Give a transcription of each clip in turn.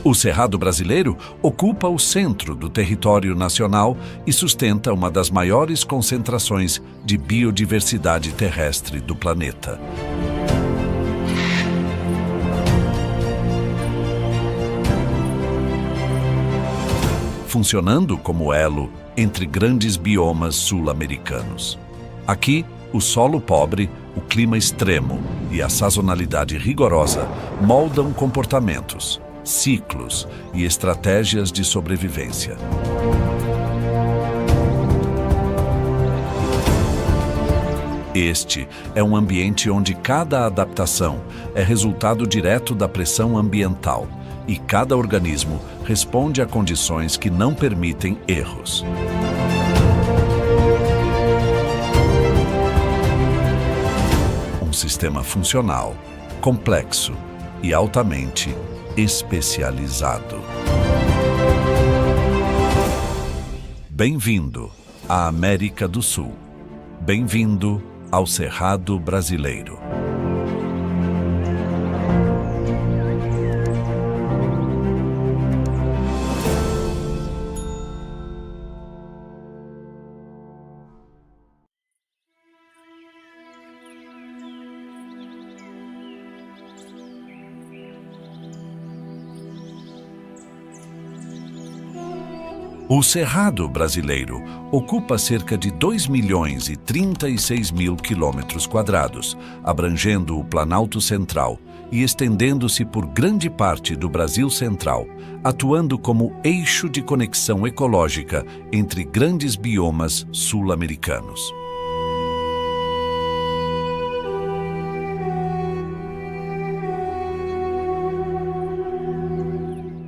O Cerrado brasileiro ocupa o centro do território nacional e sustenta uma das maiores concentrações de biodiversidade terrestre do planeta. Funcionando como elo entre grandes biomas sul-americanos. Aqui, o solo pobre, o clima extremo e a sazonalidade rigorosa moldam comportamentos, ciclos e estratégias de sobrevivência. Este é um ambiente onde cada adaptação é resultado direto da pressão ambiental e cada organismo responde a condições que não permitem erros. Um sistema funcional, complexo e altamente especializado. Bem-vindo à América do Sul. Bem-vindo ao Cerrado brasileiro. O Cerrado brasileiro ocupa cerca de 2.036.000 quilômetros quadrados, abrangendo o Planalto Central e estendendo-se por grande parte do Brasil Central, atuando como eixo de conexão ecológica entre grandes biomas sul-americanos.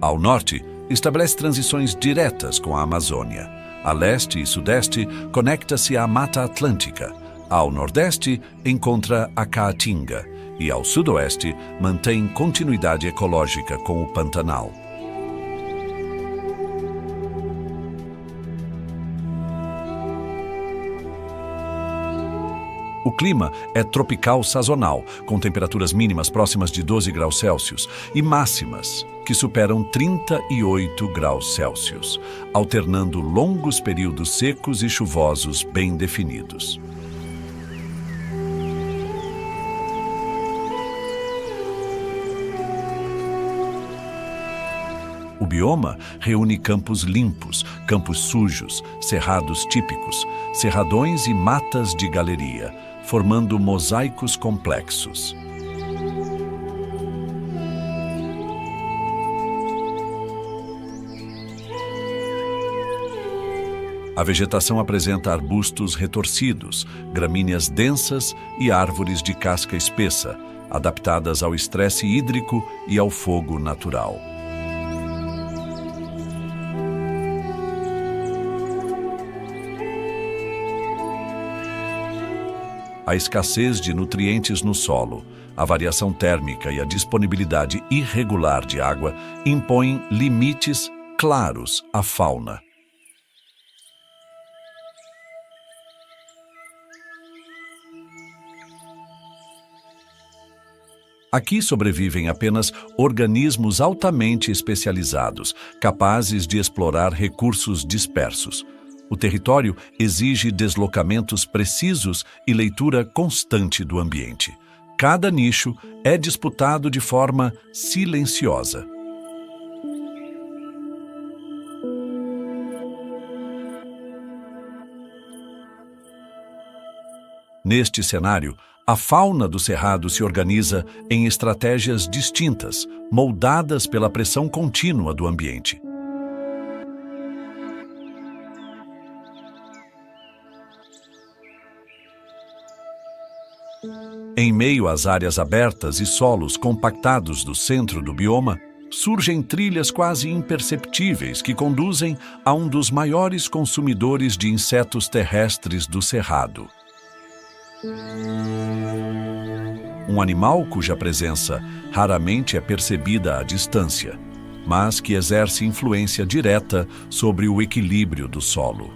Ao norte, estabelece transições diretas com a Amazônia. A leste e sudeste, conecta-se à Mata Atlântica. Ao nordeste, encontra a Caatinga. E ao sudoeste, mantém continuidade ecológica com o Pantanal. O clima é tropical sazonal, com temperaturas mínimas próximas de 12 graus Celsius e máximas que superam 38 graus Celsius, alternando longos períodos secos e chuvosos bem definidos. O bioma reúne campos limpos, campos sujos, cerrados típicos, cerradões e matas de galeria, formando mosaicos complexos. A vegetação apresenta arbustos retorcidos, gramíneas densas e árvores de casca espessa, adaptadas ao estresse hídrico e ao fogo natural. A escassez de nutrientes no solo, a variação térmica e a disponibilidade irregular de água impõem limites claros à fauna. Aqui sobrevivem apenas organismos altamente especializados, capazes de explorar recursos dispersos. O território exige deslocamentos precisos e leitura constante do ambiente. Cada nicho é disputado de forma silenciosa. Neste cenário, a fauna do Cerrado se organiza em estratégias distintas, moldadas pela pressão contínua do ambiente. Em meio às áreas abertas e solos compactados do centro do bioma, surgem trilhas quase imperceptíveis que conduzem a um dos maiores consumidores de insetos terrestres do Cerrado. Um animal cuja presença raramente é percebida à distância, mas que exerce influência direta sobre o equilíbrio do solo.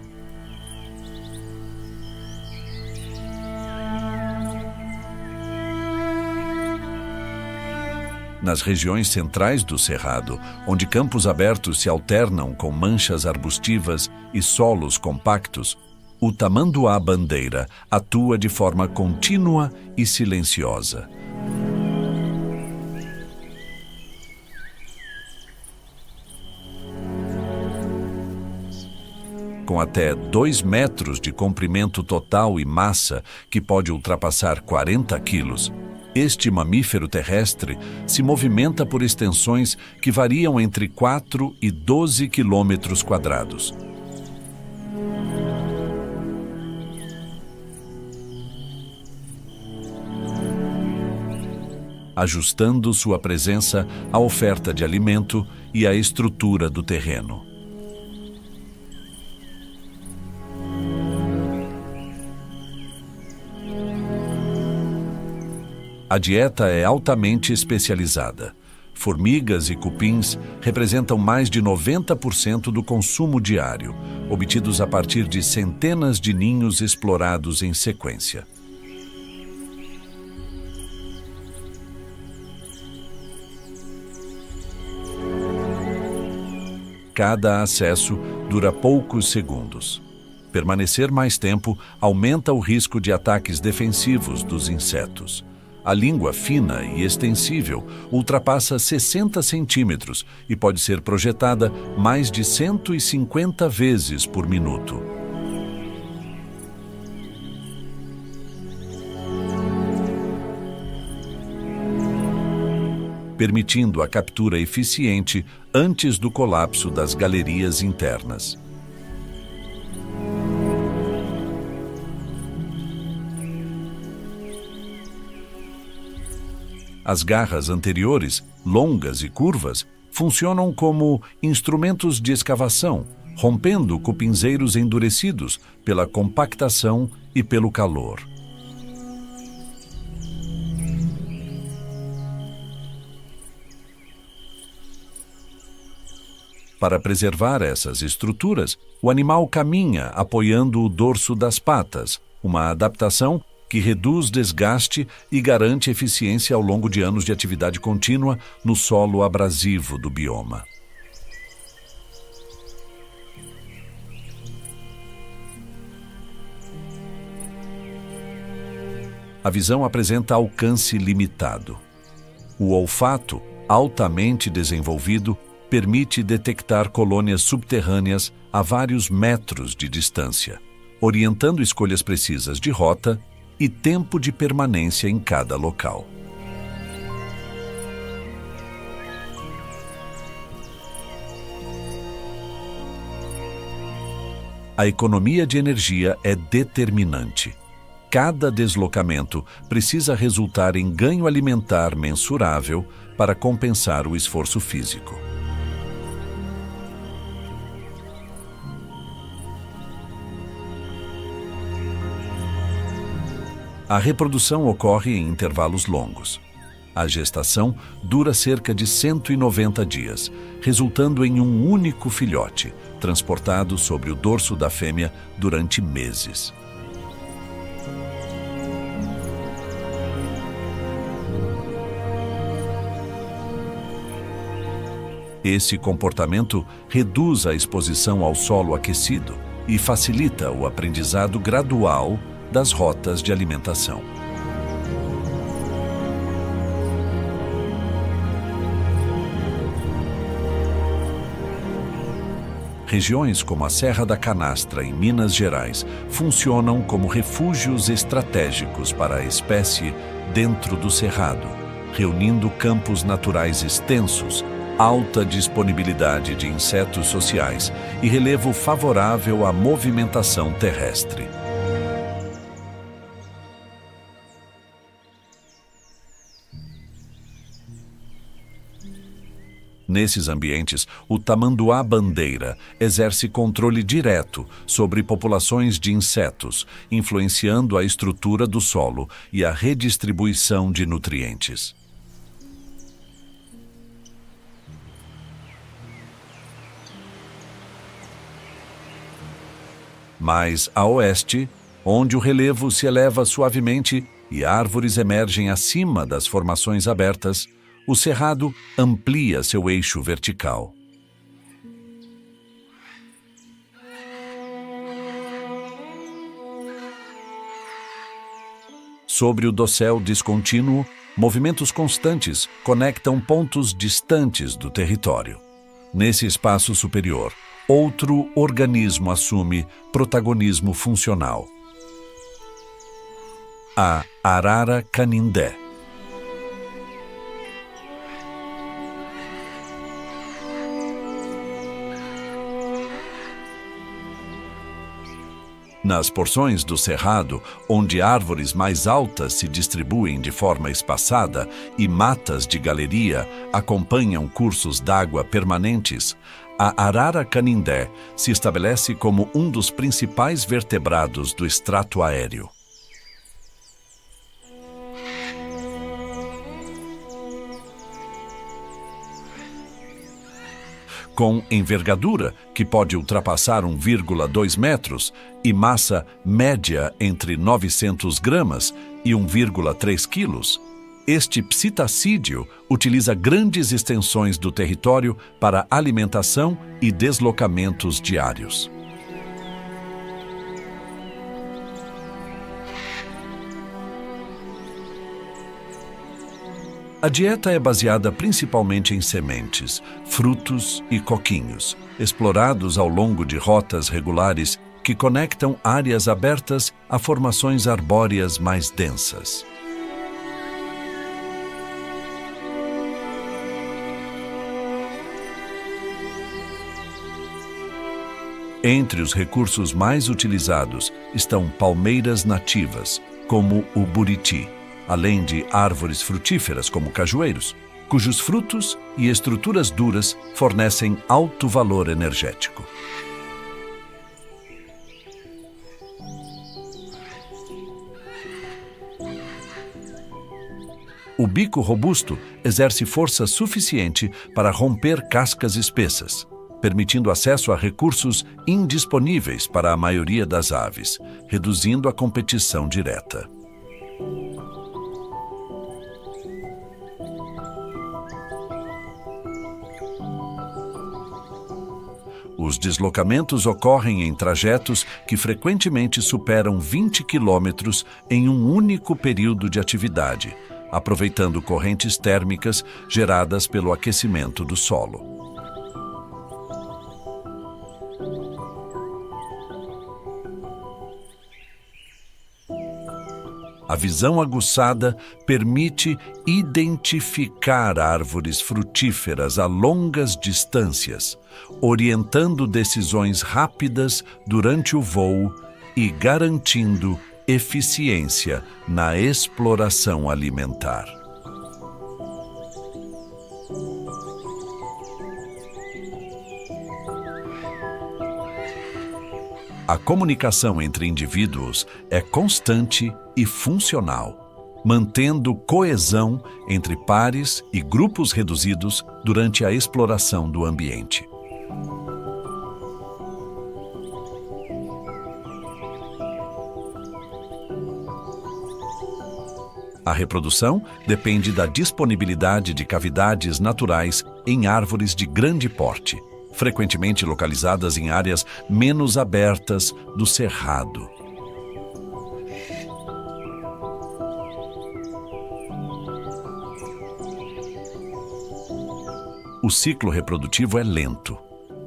Nas regiões centrais do cerrado, onde campos abertos se alternam com manchas arbustivas e solos compactos, o tamanduá-bandeira atua de forma contínua e silenciosa. Com até 2 metros de comprimento total e massa, que pode ultrapassar 40 quilos, este mamífero terrestre se movimenta por extensões que variam entre 4 e 12 quilômetros quadrados. Ajustando sua presença à oferta de alimento e à estrutura do terreno. A dieta é altamente especializada. Formigas e cupins representam mais de 90% do consumo diário, obtidos a partir de centenas de ninhos explorados em sequência. Cada acesso dura poucos segundos. Permanecer mais tempo aumenta o risco de ataques defensivos dos insetos. A língua fina e extensível ultrapassa 60 centímetros e pode ser projetada mais de 150 vezes por minuto. Permitindo a captura eficiente antes do colapso das galerias internas. As garras anteriores, longas e curvas, funcionam como instrumentos de escavação, rompendo cupinzeiros endurecidos pela compactação e pelo calor. Para preservar essas estruturas, o animal caminha apoiando o dorso das patas, uma adaptação que reduz desgaste e garante eficiência ao longo de anos de atividade contínua no solo abrasivo do bioma. A visão apresenta alcance limitado. O olfato, altamente desenvolvido, permite detectar colônias subterrâneas a vários metros de distância, orientando escolhas precisas de rota e tempo de permanência em cada local. A economia de energia é determinante. Cada deslocamento precisa resultar em ganho alimentar mensurável para compensar o esforço físico. A reprodução ocorre em intervalos longos. A gestação dura cerca de 190 dias, resultando em um único filhote, transportado sobre o dorso da fêmea durante meses. Esse comportamento reduz a exposição ao solo aquecido e facilita o aprendizado gradual das rotas de alimentação. Regiões como a Serra da Canastra, em Minas Gerais, funcionam como refúgios estratégicos para a espécie dentro do cerrado, reunindo campos naturais extensos, alta disponibilidade de insetos sociais e relevo favorável à movimentação terrestre. Nesses ambientes, o tamanduá-bandeira exerce controle direto sobre populações de insetos, influenciando a estrutura do solo e a redistribuição de nutrientes. Mais a oeste, onde o relevo se eleva suavemente e árvores emergem acima das formações abertas, O cerrado amplia seu eixo vertical. Sobre o dossel descontínuo, movimentos constantes conectam pontos distantes do território. Nesse espaço superior, outro organismo assume protagonismo funcional. A arara canindé. Nas porções do cerrado, onde árvores mais altas se distribuem de forma espaçada e matas de galeria acompanham cursos d'água permanentes, a arara canindé se estabelece como um dos principais vertebrados do estrato aéreo. Com envergadura, que pode ultrapassar 1,2 metros, e massa média entre 900 gramas e 1,3 quilos, este psitacídeo utiliza grandes extensões do território para alimentação e deslocamentos diários. A dieta é baseada principalmente em sementes, frutos e coquinhos, explorados ao longo de rotas regulares que conectam áreas abertas a formações arbóreas mais densas. Entre os recursos mais utilizados estão palmeiras nativas, como o buriti, além de árvores frutíferas como cajueiros, cujos frutos e estruturas duras fornecem alto valor energético. O bico robusto exerce força suficiente para romper cascas espessas, permitindo acesso a recursos indisponíveis para a maioria das aves, reduzindo a competição direta. Os deslocamentos ocorrem em trajetos que frequentemente superam 20 quilômetros em um único período de atividade, aproveitando correntes térmicas geradas pelo aquecimento do solo. A visão aguçada permite identificar árvores frutíferas a longas distâncias, orientando decisões rápidas durante o voo e garantindo eficiência na exploração alimentar. A comunicação entre indivíduos é constante e funcional, mantendo coesão entre pares e grupos reduzidos durante a exploração do ambiente. A reprodução depende da disponibilidade de cavidades naturais em árvores de grande porte, frequentemente localizadas em áreas menos abertas do cerrado. O ciclo reprodutivo é lento.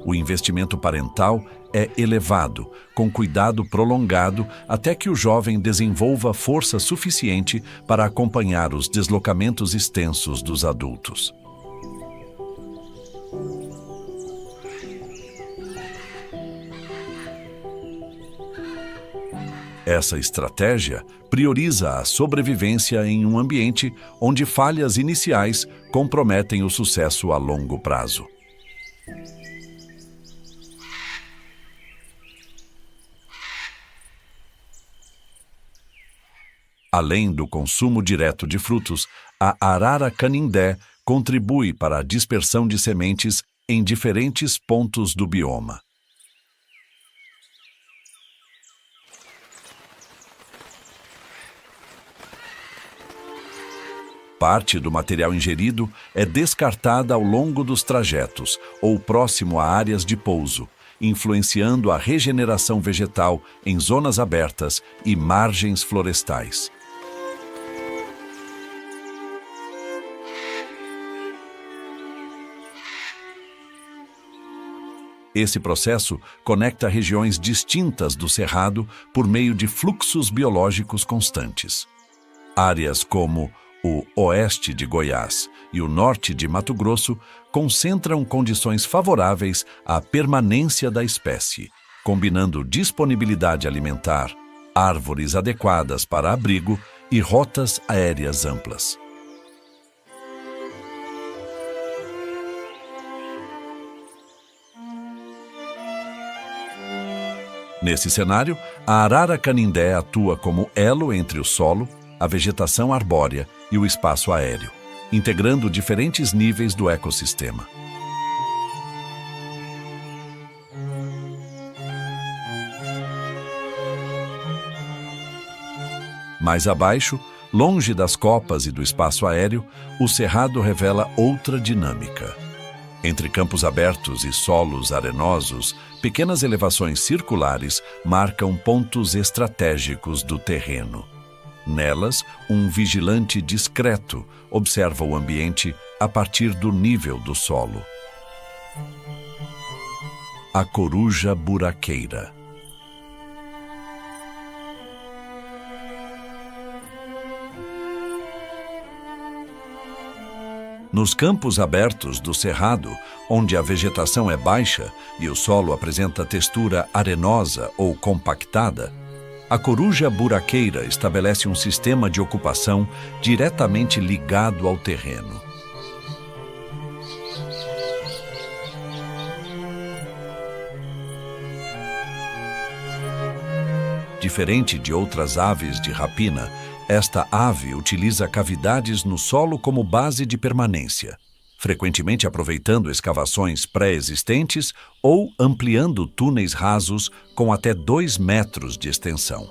O investimento parental é elevado, com cuidado prolongado até que o jovem desenvolva força suficiente para acompanhar os deslocamentos extensos dos adultos. Essa estratégia prioriza a sobrevivência em um ambiente onde falhas iniciais comprometem o sucesso a longo prazo. Além do consumo direto de frutos, a arara canindé contribui para a dispersão de sementes em diferentes pontos do bioma. Parte do material ingerido é descartada ao longo dos trajetos ou próximo a áreas de pouso, influenciando a regeneração vegetal em zonas abertas e margens florestais. Esse processo conecta regiões distintas do cerrado por meio de fluxos biológicos constantes. Áreas como o oeste de Goiás e o norte de Mato Grosso concentram condições favoráveis à permanência da espécie, combinando disponibilidade alimentar, árvores adequadas para abrigo e rotas aéreas amplas. Nesse cenário, a arara canindé atua como elo entre o solo, a vegetação arbórea e o espaço aéreo, integrando diferentes níveis do ecossistema. Mais abaixo, longe das copas e do espaço aéreo, o cerrado revela outra dinâmica. Entre campos abertos e solos arenosos, pequenas elevações circulares marcam pontos estratégicos do terreno. Nelas, um vigilante discreto observa o ambiente a partir do nível do solo. A coruja buraqueira. Nos campos abertos do cerrado, onde a vegetação é baixa e o solo apresenta textura arenosa ou compactada, a coruja buraqueira estabelece um sistema de ocupação diretamente ligado ao terreno. Diferente de outras aves de rapina, esta ave utiliza cavidades no solo como base de permanência, frequentemente aproveitando escavações pré-existentes ou ampliando túneis rasos com até 2 metros de extensão.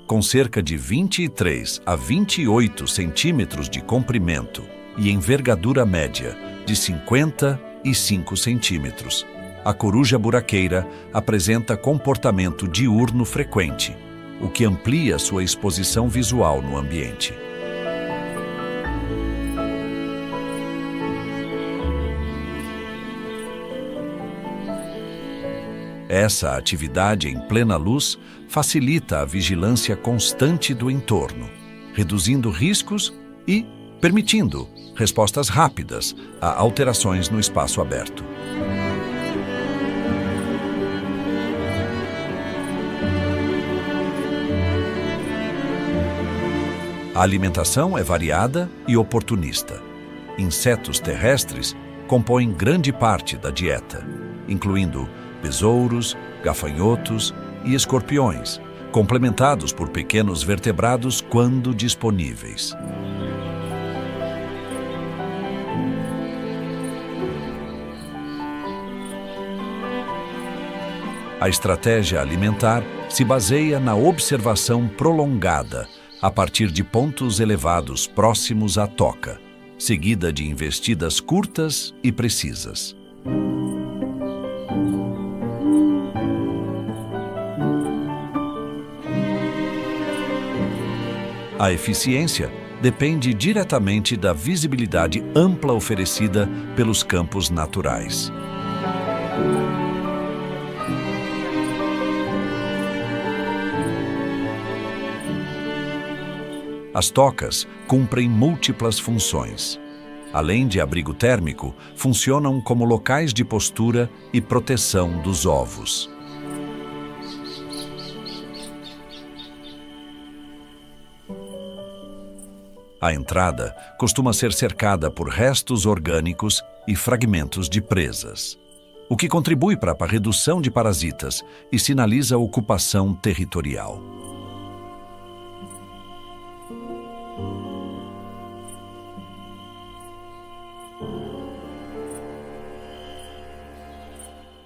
Com cerca de 23 a 28 centímetros de comprimento e envergadura média de 55 centímetros, a coruja buraqueira apresenta comportamento diurno frequente, o que amplia sua exposição visual no ambiente. Essa atividade em plena luz facilita a vigilância constante do entorno, reduzindo riscos e permitindo respostas rápidas a alterações no espaço aberto. A alimentação é variada e oportunista. Insetos terrestres compõem grande parte da dieta, incluindo besouros, gafanhotos e escorpiões, complementados por pequenos vertebrados quando disponíveis. A estratégia alimentar se baseia na observação prolongada a partir de pontos elevados próximos à toca, seguida de investidas curtas e precisas. A eficiência depende diretamente da visibilidade ampla oferecida pelos campos naturais. As tocas cumprem múltiplas funções. Além de abrigo térmico, funcionam como locais de postura e proteção dos ovos. A entrada costuma ser cercada por restos orgânicos e fragmentos de presas, o que contribui para a redução de parasitas e sinaliza a ocupação territorial.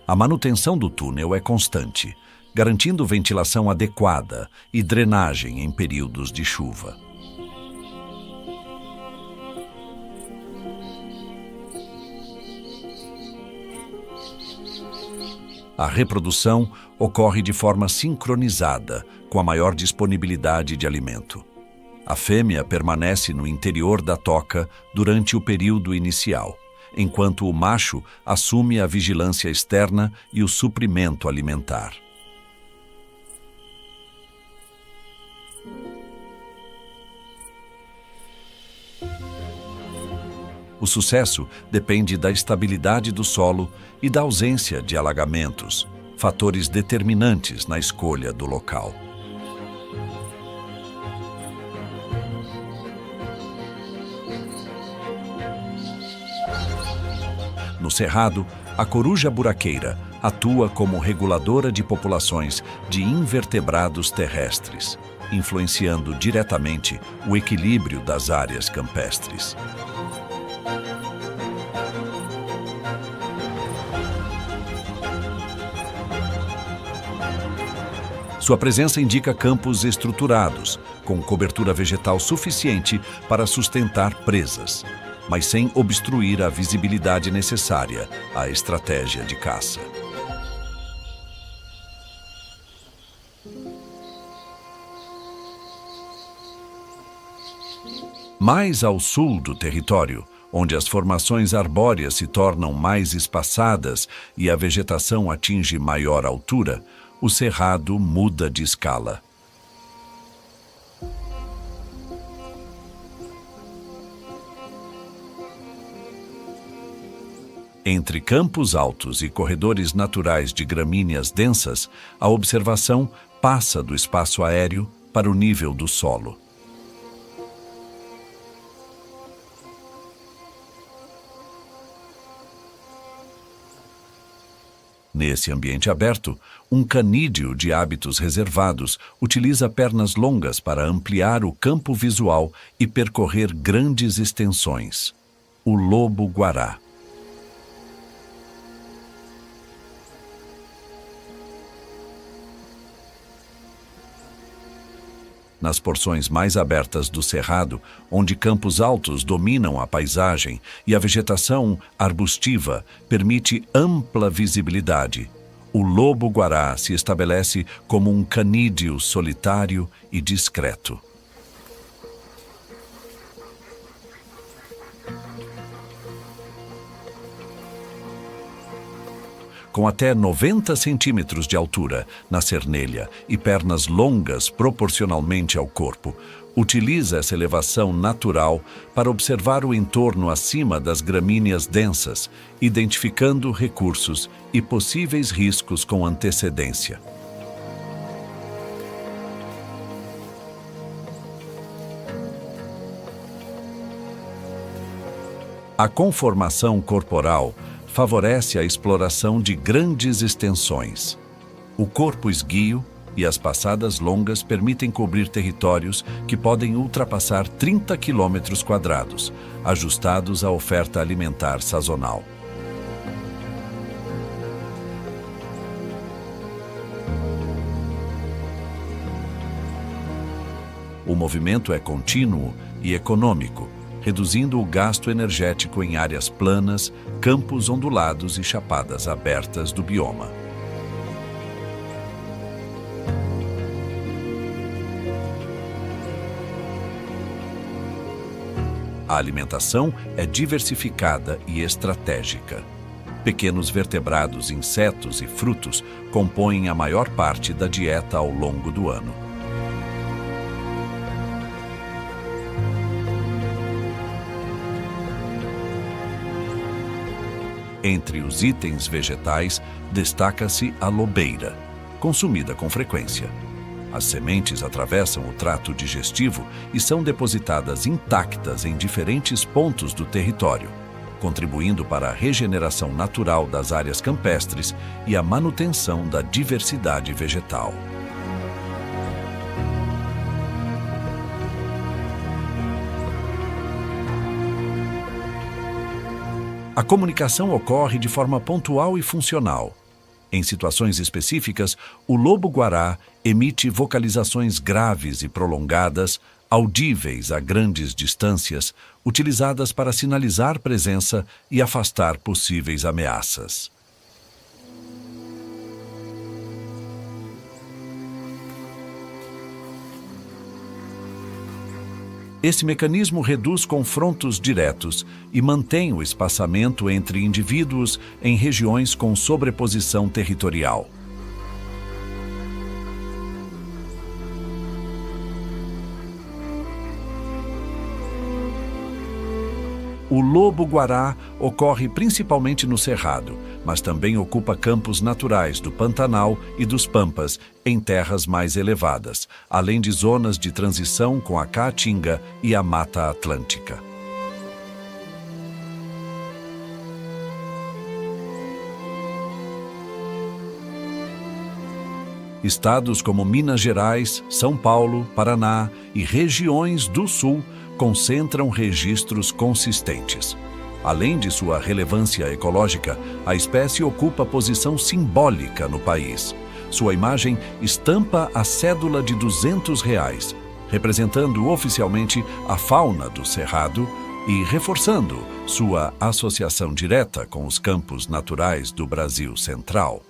A manutenção do túnel é constante, garantindo ventilação adequada e drenagem em períodos de chuva. A reprodução ocorre de forma sincronizada, com a maior disponibilidade de alimento. A fêmea permanece no interior da toca durante o período inicial, enquanto o macho assume a vigilância externa e o suprimento alimentar. O sucesso depende da estabilidade do solo e da ausência de alagamentos, fatores determinantes na escolha do local. No Cerrado, a coruja buraqueira atua como reguladora de populações de invertebrados terrestres, influenciando diretamente o equilíbrio das áreas campestres. Sua presença indica campos estruturados, com cobertura vegetal suficiente para sustentar presas, mas sem obstruir a visibilidade necessária à estratégia de caça. Mais ao sul do território, onde as formações arbóreas se tornam mais espaçadas e a vegetação atinge maior altura, o cerrado muda de escala. Entre campos altos e corredores naturais de gramíneas densas, a observação passa do espaço aéreo para o nível do solo. Nesse ambiente aberto, um canídeo de hábitos reservados utiliza pernas longas para ampliar o campo visual e percorrer grandes extensões. O lobo-guará. Nas porções mais abertas do cerrado, onde campos altos dominam a paisagem e a vegetação arbustiva permite ampla visibilidade, o lobo-guará se estabelece como um canídeo solitário e discreto. Com até 90 centímetros de altura na cernelha e pernas longas proporcionalmente ao corpo, utiliza essa elevação natural para observar o entorno acima das gramíneas densas, identificando recursos e possíveis riscos com antecedência. A conformação corporal favorece a exploração de grandes extensões. O corpo esguio e as passadas longas permitem cobrir territórios que podem ultrapassar 30 quilômetros quadrados, ajustados à oferta alimentar sazonal. O movimento é contínuo e econômico, reduzindo o gasto energético em áreas planas, campos ondulados e chapadas abertas do bioma. A alimentação é diversificada e estratégica. Pequenos vertebrados, insetos e frutos compõem a maior parte da dieta ao longo do ano. Entre os itens vegetais, destaca-se a lobeira, consumida com frequência. As sementes atravessam o trato digestivo e são depositadas intactas em diferentes pontos do território, contribuindo para a regeneração natural das áreas campestres e a manutenção da diversidade vegetal. A comunicação ocorre de forma pontual e funcional. Em situações específicas, o lobo-guará emite vocalizações graves e prolongadas, audíveis a grandes distâncias, utilizadas para sinalizar presença e afastar possíveis ameaças. Esse mecanismo reduz confrontos diretos e mantém o espaçamento entre indivíduos em regiões com sobreposição territorial. O lobo-guará ocorre principalmente no Cerrado, mas também ocupa campos naturais do Pantanal e dos Pampas, em terras mais elevadas, além de zonas de transição com a Caatinga e a Mata Atlântica. Estados como Minas Gerais, São Paulo, Paraná e regiões do Sul concentram registros consistentes. Além de sua relevância ecológica, a espécie ocupa posição simbólica no país. Sua imagem estampa a cédula de R$ 200, representando oficialmente a fauna do Cerrado e reforçando sua associação direta com os campos naturais do Brasil Central.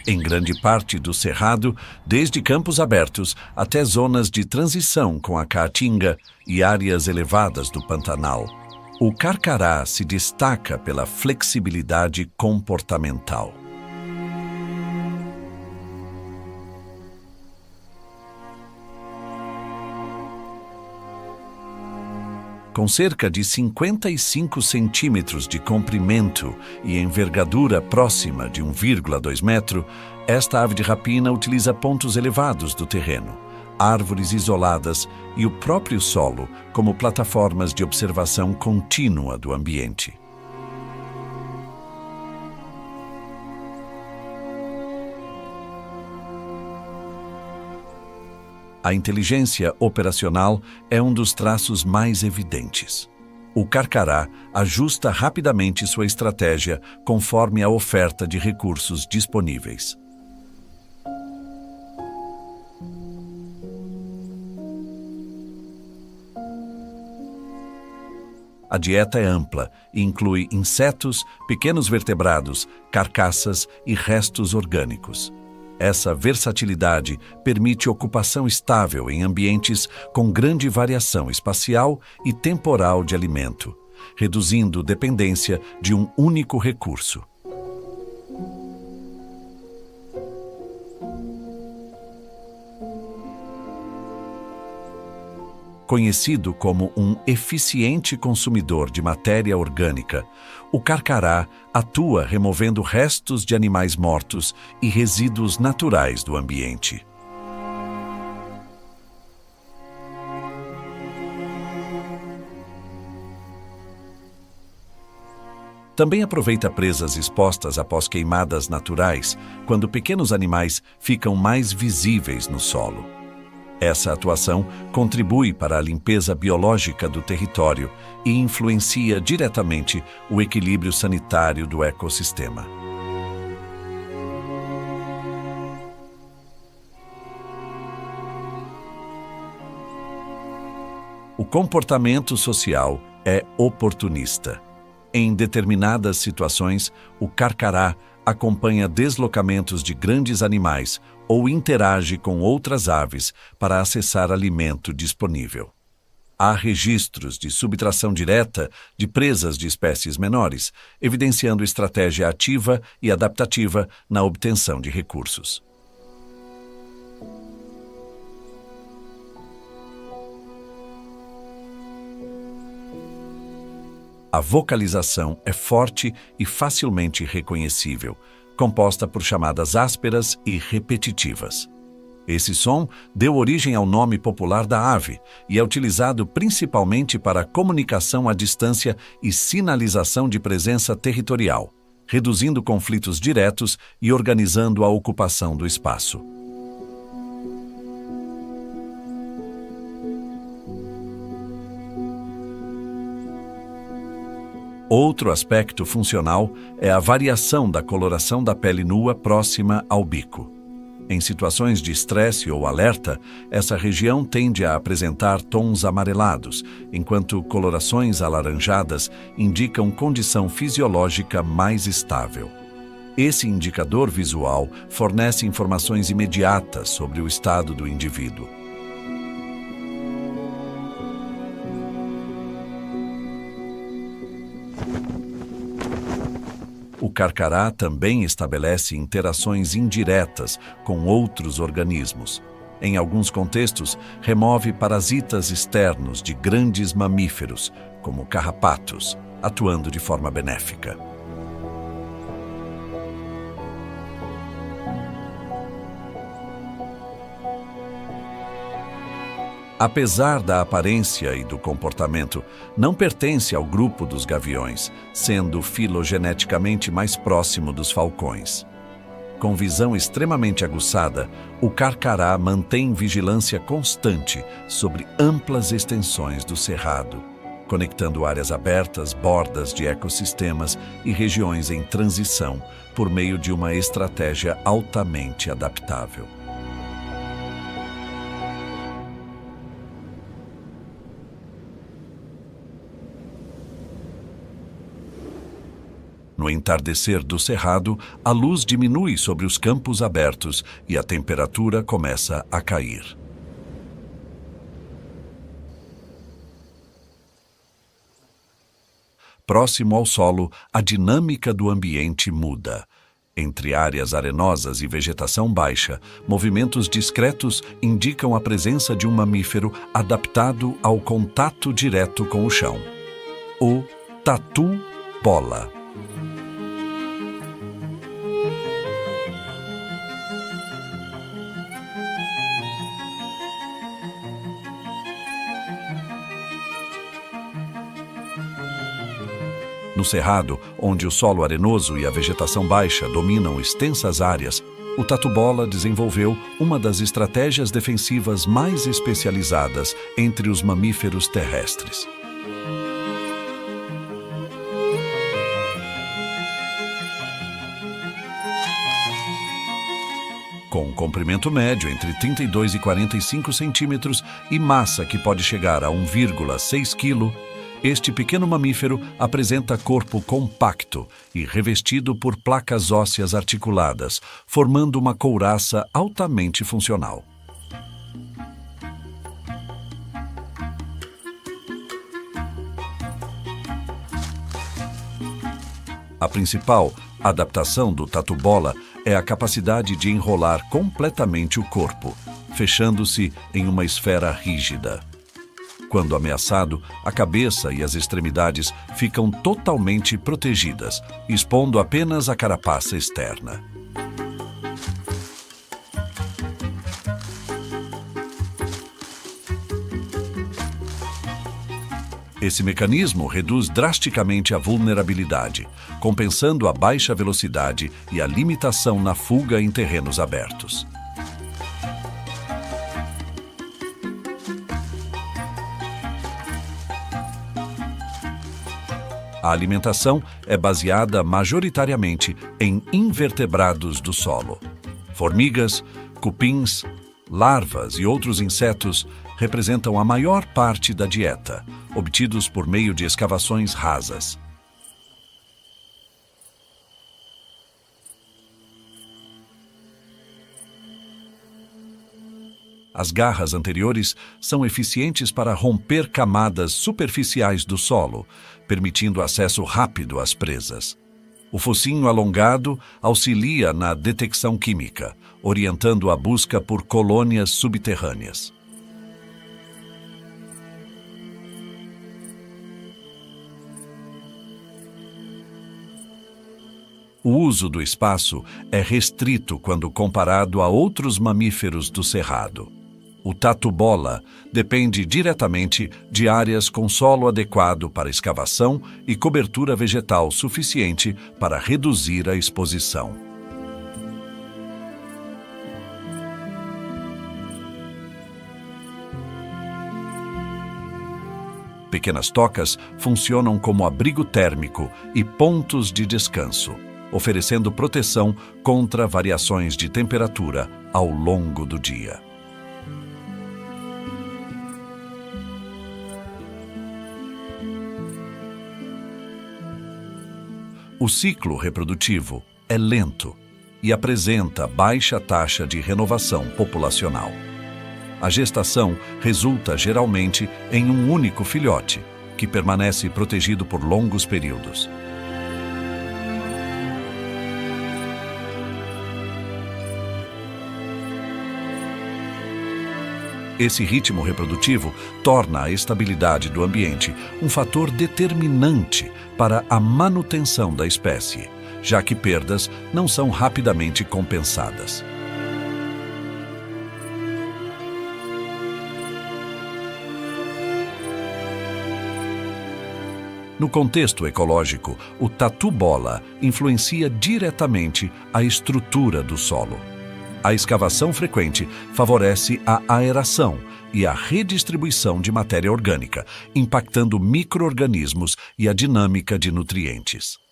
Em grande parte do Cerrado, desde campos abertos até zonas de transição com a Caatinga e áreas elevadas do Pantanal, o carcará se destaca pela flexibilidade comportamental. Com cerca de 55 centímetros de comprimento e envergadura próxima de 1,2 metro, esta ave de rapina utiliza pontos elevados do terreno, árvores isoladas e o próprio solo como plataformas de observação contínua do ambiente. A inteligência operacional é um dos traços mais evidentes. O carcará ajusta rapidamente sua estratégia conforme a oferta de recursos disponíveis. A dieta é ampla e inclui insetos, pequenos vertebrados, carcaças e restos orgânicos. Essa versatilidade permite ocupação estável em ambientes com grande variação espacial e temporal de alimento, reduzindo dependência de um único recurso. Conhecido como um eficiente consumidor de matéria orgânica, o carcará atua removendo restos de animais mortos e resíduos naturais do ambiente. Também aproveita presas expostas após queimadas naturais, quando pequenos animais ficam mais visíveis no solo. Essa atuação contribui para a limpeza biológica do território e influencia diretamente o equilíbrio sanitário do ecossistema. O comportamento social é oportunista. Em determinadas situações, o carcará acompanha deslocamentos de grandes animais ou interage com outras aves para acessar alimento disponível. Há registros de subtração direta de presas de espécies menores, evidenciando estratégia ativa e adaptativa na obtenção de recursos. A vocalização é forte e facilmente reconhecível, composta por chamadas ásperas e repetitivas. Esse som deu origem ao nome popular da ave e é utilizado principalmente para comunicação à distância e sinalização de presença territorial, reduzindo conflitos diretos e organizando a ocupação do espaço. Outro aspecto funcional é a variação da coloração da pele nua próxima ao bico. Em situações de estresse ou alerta, essa região tende a apresentar tons amarelados, enquanto colorações alaranjadas indicam condição fisiológica mais estável. Esse indicador visual fornece informações imediatas sobre o estado do indivíduo. O carcará também estabelece interações indiretas com outros organismos. Em alguns contextos, remove parasitas externos de grandes mamíferos, como carrapatos, atuando de forma benéfica. Apesar da aparência e do comportamento, não pertence ao grupo dos gaviões, sendo filogeneticamente mais próximo dos falcões. Com visão extremamente aguçada, o carcará mantém vigilância constante sobre amplas extensões do cerrado, conectando áreas abertas, bordas de ecossistemas e regiões em transição por meio de uma estratégia altamente adaptável. No entardecer do cerrado, a luz diminui sobre os campos abertos e a temperatura começa a cair. Próximo ao solo, a dinâmica do ambiente muda. Entre áreas arenosas e vegetação baixa, movimentos discretos indicam a presença de um mamífero adaptado ao contato direto com o chão. O tatu-bola. No cerrado, onde o solo arenoso e a vegetação baixa dominam extensas áreas, o tatu-bola desenvolveu uma das estratégias defensivas mais especializadas entre os mamíferos terrestres. Com um comprimento médio entre 32 e 45 centímetros e massa que pode chegar a 1,6 kg, este pequeno mamífero apresenta corpo compacto e revestido por placas ósseas articuladas, formando uma couraça altamente funcional. A principal adaptação do tatu-bola é a capacidade de enrolar completamente o corpo, fechando-se em uma esfera rígida. Quando ameaçado, a cabeça e as extremidades ficam totalmente protegidas, expondo apenas a carapaça externa. Esse mecanismo reduz drasticamente a vulnerabilidade, compensando a baixa velocidade e a limitação na fuga em terrenos abertos. A alimentação é baseada majoritariamente em invertebrados do solo. Formigas, cupins, larvas e outros insetos representam a maior parte da dieta, obtidos por meio de escavações rasas. As garras anteriores são eficientes para romper camadas superficiais do solo, permitindo acesso rápido às presas. O focinho alongado auxilia na detecção química, orientando a busca por colônias subterrâneas. O uso do espaço é restrito quando comparado a outros mamíferos do cerrado. O tatu-bola depende diretamente de áreas com solo adequado para escavação e cobertura vegetal suficiente para reduzir a exposição. Pequenas tocas funcionam como abrigo térmico e pontos de descanso, oferecendo proteção contra variações de temperatura ao longo do dia. O ciclo reprodutivo é lento e apresenta baixa taxa de renovação populacional. A gestação resulta geralmente em um único filhote, que permanece protegido por longos períodos. Esse ritmo reprodutivo torna a estabilidade do ambiente um fator determinante para a manutenção da espécie, já que perdas não são rapidamente compensadas. No contexto ecológico, o tatu-bola influencia diretamente a estrutura do solo. A escavação frequente favorece a aeração e a redistribuição de matéria orgânica, impactando micro-organismos e a dinâmica de nutrientes.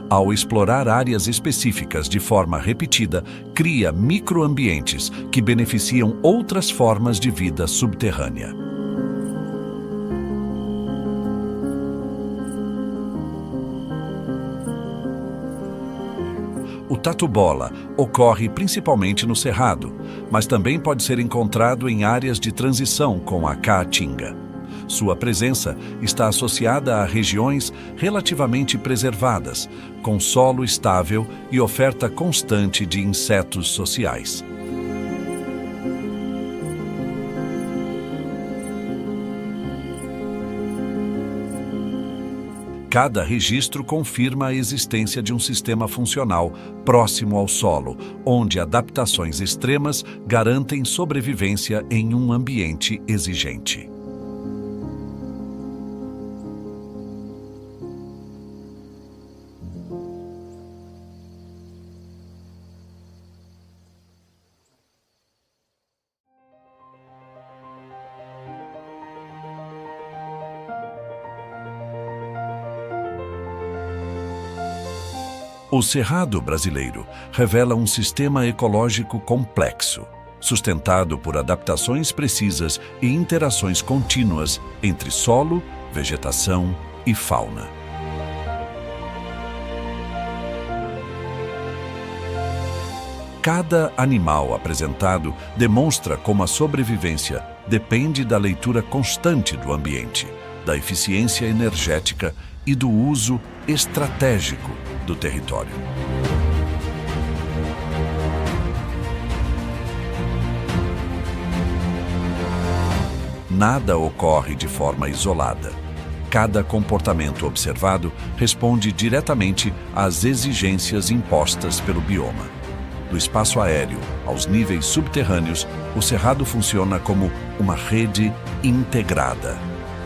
Ao explorar áreas específicas de forma repetida, cria microambientes que beneficiam outras formas de vida subterrânea. O tatu-bola ocorre principalmente no cerrado, mas também pode ser encontrado em áreas de transição com a caatinga. Sua presença está associada a regiões relativamente preservadas, com solo estável e oferta constante de insetos sociais. Cada registro confirma a existência de um sistema funcional próximo ao solo, onde adaptações extremas garantem sobrevivência em um ambiente exigente. O Cerrado brasileiro revela um sistema ecológico complexo, sustentado por adaptações precisas e interações contínuas entre solo, vegetação e fauna. Cada animal apresentado demonstra como a sobrevivência depende da leitura constante do ambiente, da eficiência energética e do uso estratégico do território. Nada ocorre de forma isolada. Cada comportamento observado responde diretamente às exigências impostas pelo bioma. Do espaço aéreo aos níveis subterrâneos, o cerrado funciona como uma rede integrada,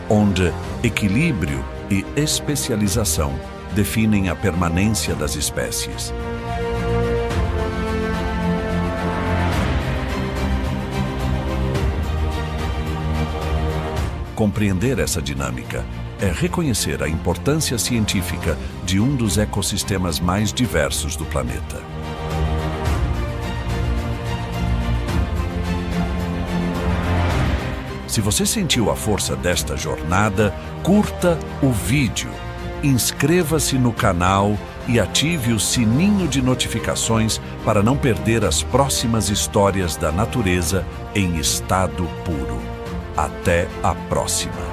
onde equilíbrio e especialização definem a permanência das espécies. Compreender essa dinâmica é reconhecer a importância científica de um dos ecossistemas mais diversos do planeta. Se você sentiu a força desta jornada, curta o vídeo, inscreva-se no canal e ative o sininho de notificações para não perder as próximas histórias da natureza em estado puro. Até a próxima!